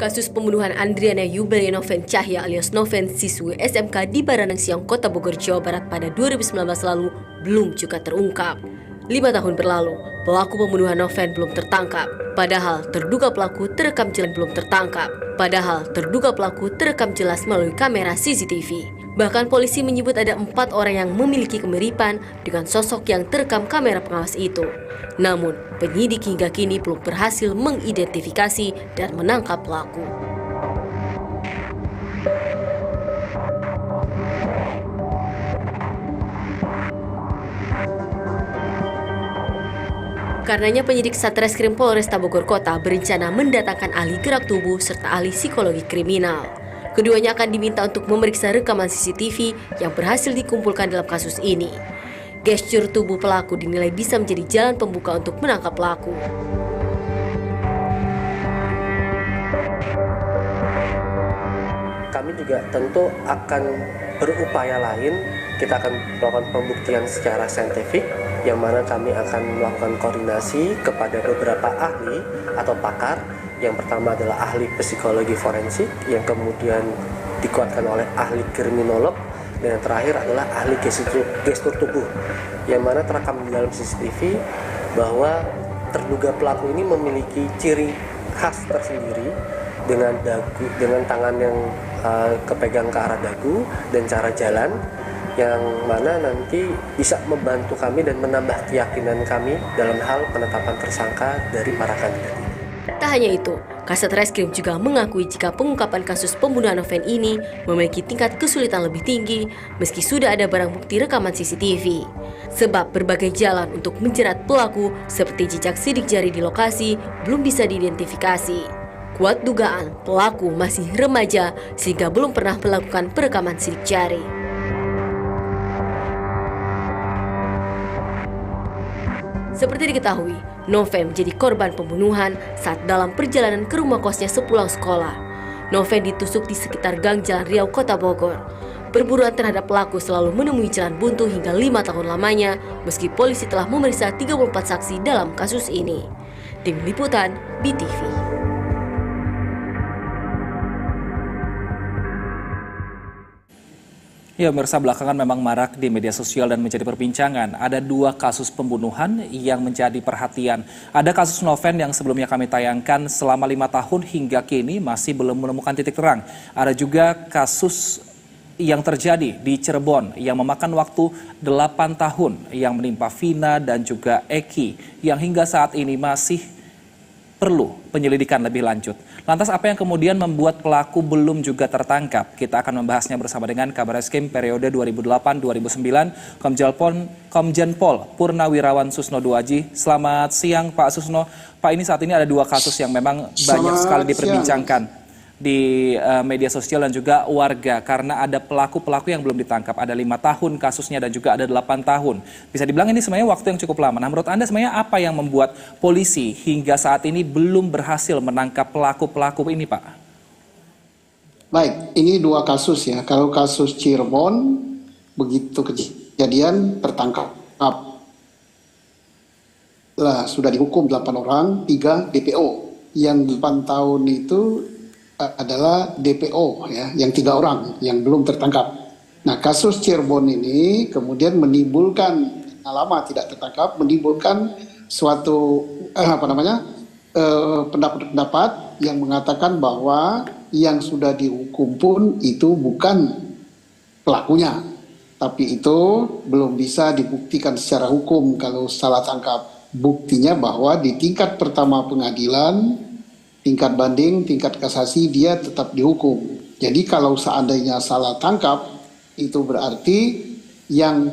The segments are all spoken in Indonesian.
Kasus pembunuhan Andriana Yubelia Noven Cahya alias Noven, siswi SMK di Baranang Siang, Kota Bogor, Jawa Barat pada 2019 lalu belum juga terungkap. 5 tahun berlalu, pelaku pembunuhan Noven belum tertangkap. Padahal terduga pelaku terekam jelas melalui kamera CCTV. Bahkan polisi menyebut ada 4 orang yang memiliki kemiripan dengan sosok yang terekam kamera pengawas itu. Namun, penyidik hingga kini belum berhasil mengidentifikasi dan menangkap pelaku. Karenanya penyidik Satreskrim Polresta Bogor Kota berencana mendatangkan ahli gerak tubuh serta ahli psikologi kriminal. Keduanya akan diminta untuk memeriksa rekaman CCTV yang berhasil dikumpulkan dalam kasus ini. Gestur tubuh pelaku dinilai bisa menjadi jalan pembuka untuk menangkap pelaku. Kami juga tentu akan berupaya lain. Kita akan melakukan pembuktian secara saintifik, yang mana kami akan melakukan koordinasi kepada beberapa ahli atau pakar. Yang pertama adalah ahli psikologi forensik, yang kemudian dikuatkan oleh ahli kriminolog, dan yang terakhir adalah ahli gestur tubuh, yang mana terekam di dalam CCTV bahwa terduga pelaku ini memiliki ciri khas tersendiri dengan dagu, dengan tangan yang kepegang ke arah dagu dan cara jalan, yang mana nanti bisa membantu kami dan menambah keyakinan kami dalam hal penetapan tersangka dari para kandidat ini. Tak hanya itu, Kasat Reskrim juga mengakui jika pengungkapan kasus pembunuhan Noven ini memiliki tingkat kesulitan lebih tinggi meski sudah ada barang bukti rekaman CCTV. Sebab berbagai jalan untuk menjerat pelaku seperti jejak sidik jari di lokasi belum bisa diidentifikasi. Kuat dugaan pelaku masih remaja sehingga belum pernah melakukan perekaman sidik jari. Seperti diketahui, Noven menjadi korban pembunuhan saat dalam perjalanan ke rumah kosnya sepulang sekolah. Noven ditusuk di sekitar Gang Jalan Riau, Kota Bogor. Perburuan terhadap pelaku selalu menemui jalan buntu hingga 5 tahun lamanya, meski polisi telah memeriksa 34 saksi dalam kasus ini. Tim Liputan BTV. Ya, pemirsa, belakangan memang marak di media sosial dan menjadi perbincangan. Ada 2 kasus pembunuhan yang menjadi perhatian. Ada kasus Noven yang sebelumnya kami tayangkan selama 5 tahun hingga kini masih belum menemukan titik terang. Ada juga kasus yang terjadi di Cirebon yang memakan waktu 8 tahun yang menimpa Vina dan juga Eki yang hingga saat ini masih perlu penyelidikan lebih lanjut. Lantas apa yang kemudian membuat pelaku belum juga tertangkap? Kita akan membahasnya bersama dengan Kabar Reskrim periode 2008-2009, Komjen Pol Purnawirawan Susno Duaji. Selamat siang Pak Susno. Pak, ini saat ini ada 2 kasus yang memang banyak sekali diperbincangkan di media sosial dan juga warga karena ada pelaku-pelaku yang belum ditangkap. Ada 5 tahun kasusnya dan juga ada 8 tahun. Bisa dibilang ini sebenarnya waktu yang cukup lama. Nah, menurut Anda sebenarnya apa yang membuat polisi hingga saat ini belum berhasil menangkap pelaku-pelaku ini, Pak? Baik, ini 2 kasus ya. Kalau kasus Cirebon, begitu kejadian tertangkap. Lah, sudah dihukum 8 orang, 3 DPO. Yang 8 tahun itu adalah DPO ya, yang 3 orang yang belum tertangkap. Nah, kasus Cirebon ini kemudian menimbulkan lama tidak tertangkap, menimbulkan suatu pendapat-pendapat yang mengatakan bahwa yang sudah dihukum pun itu bukan pelakunya, tapi itu belum bisa dibuktikan secara hukum kalau salah tangkap. Buktinya bahwa di tingkat pertama pengadilan, tingkat banding, tingkat kasasi dia tetap dihukum. Jadi kalau seandainya salah tangkap, itu berarti yang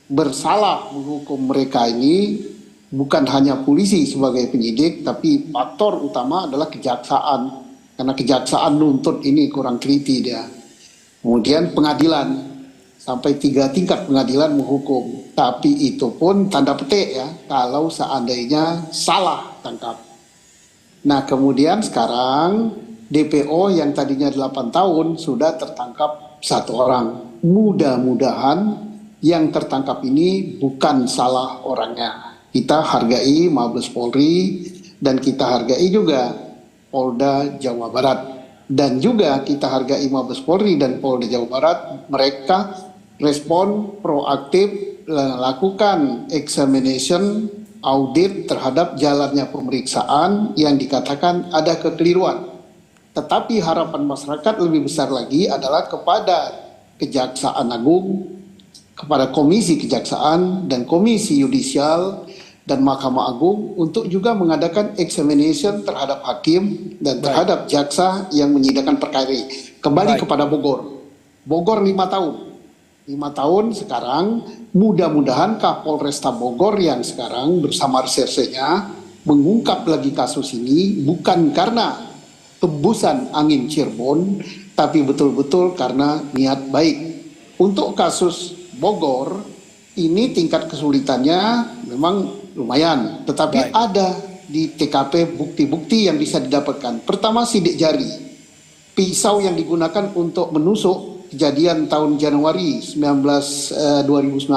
bersalah menghukum mereka ini bukan hanya polisi sebagai penyidik, tapi faktor utama adalah kejaksaan. Karena kejaksaan nuntut ini kurang teliti dia. Kemudian pengadilan, sampai 3 tingkat pengadilan menghukum. Tapi itu pun tanda petik ya, kalau seandainya salah tangkap. Nah, kemudian sekarang DPO yang tadinya 8 tahun sudah tertangkap 1 orang. Mudah-mudahan yang tertangkap ini bukan salah orangnya. Kita hargai Mabes Polri dan kita hargai juga Polda Jawa Barat. Dan juga kita hargai Mabes Polri dan Polda Jawa Barat, mereka respon proaktif melakukan examination audit terhadap jalannya pemeriksaan yang dikatakan ada kekeliruan. Tetapi harapan masyarakat lebih besar lagi adalah kepada Kejaksaan Agung, kepada Komisi Kejaksaan dan Komisi Yudisial dan Mahkamah Agung untuk juga mengadakan examination terhadap hakim dan terhadap jaksa yang menyidangkan perkara ini. Kembali kepada Bogor. Bogor 5 tahun. 5 tahun sekarang, mudah-mudahan Kapolresta Bogor yang sekarang bersama resersenya mengungkap lagi kasus ini bukan karena tembusan angin Cirebon, tapi betul-betul karena niat baik. Untuk kasus Bogor, ini tingkat kesulitannya memang lumayan, tetapi ada di TKP bukti-bukti yang bisa didapatkan. Pertama, sidik jari, pisau yang digunakan untuk menusuk kejadian tahun Januari 2019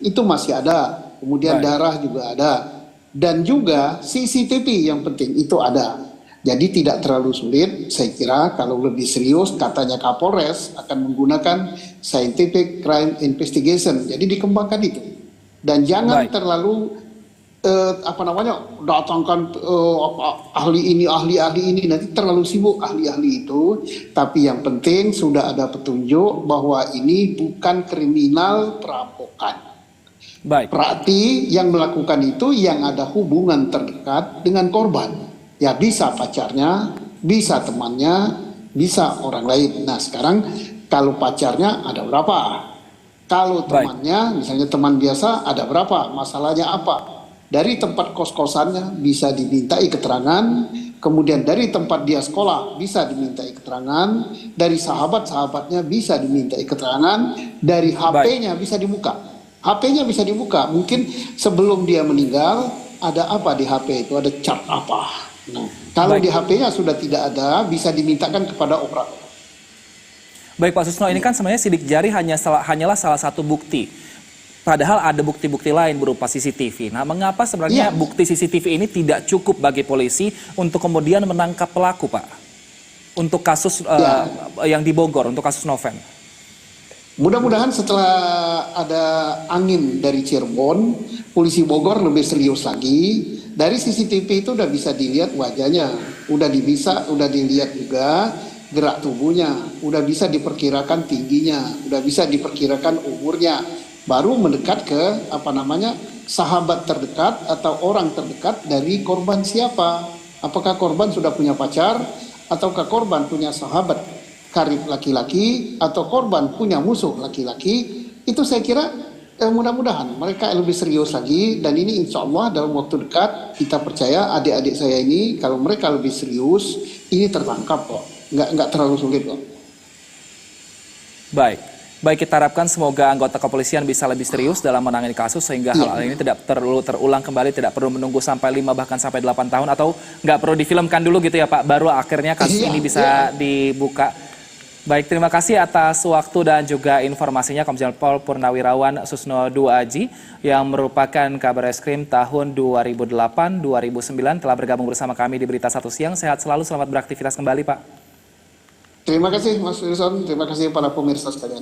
itu masih ada, kemudian darah juga ada, dan juga CCTV yang penting itu ada. Jadi tidak terlalu sulit, saya kira kalau lebih serius katanya Kapolres akan menggunakan scientific crime investigation. Jadi dikembangkan itu. Dan jangan terlalu datangkan ahli ini nanti terlalu sibuk ahli-ahli itu. Tapi yang penting sudah ada petunjuk bahwa ini bukan kriminal perampokan. Berarti yang melakukan itu yang ada hubungan terdekat dengan korban. Ya bisa pacarnya, bisa temannya, bisa orang lain. Nah sekarang kalau pacarnya ada berapa? Kalau temannya, misalnya teman biasa ada berapa? Masalahnya apa? Dari tempat kos-kosannya bisa dimintai keterangan, kemudian dari tempat dia sekolah bisa dimintai keterangan, dari sahabat-sahabatnya bisa dimintai keterangan, dari HP-nya bisa dibuka. HP-nya bisa dibuka, mungkin sebelum dia meninggal ada apa di HP itu, ada chat apa. Nah, kalau di HP-nya sudah tidak ada, bisa dimintakan kepada operator. Baik Pak Susno, ini kan sebenarnya sidik jari hanyalah salah satu bukti. Padahal ada bukti-bukti lain berupa CCTV. Nah, mengapa sebenarnya bukti CCTV ini tidak cukup bagi polisi untuk kemudian menangkap pelaku, Pak? Untuk kasus yang di Bogor, untuk kasus Noven. Mudah-mudahan setelah ada angin dari Cirebon, polisi Bogor lebih serius lagi. Dari CCTV itu udah bisa dilihat wajahnya, udah dilihat juga gerak tubuhnya, udah bisa diperkirakan tingginya, udah bisa diperkirakan umurnya. Baru mendekat ke sahabat terdekat atau orang terdekat dari korban siapa. Apakah korban sudah punya pacar, ataukah korban punya sahabat karib laki-laki, atau korban punya musuh laki-laki. Itu saya kira mudah-mudahan mereka lebih serius lagi, dan ini insya Allah dalam waktu dekat kita percaya adik-adik saya ini kalau mereka lebih serius ini tertangkap kok, nggak terlalu sulit kok. Baik kita harapkan semoga anggota kepolisian bisa lebih serius dalam menangani kasus sehingga hal ini tidak perlu terulang kembali, tidak perlu menunggu sampai 5 bahkan sampai 8 tahun, atau nggak perlu difilmkan dulu gitu ya Pak, baru akhirnya kasus ini bisa dibuka. Baik, terima kasih atas waktu dan juga informasinya Komjen Pol Purnawirawan Susno Duaji yang merupakan Kabareskrim tahun 2008-2009 telah bergabung bersama kami di Berita Satu Siang. Sehat selalu, selamat beraktivitas kembali Pak. Terima kasih Mas Wilson, terima kasih para pemirsa sekalian.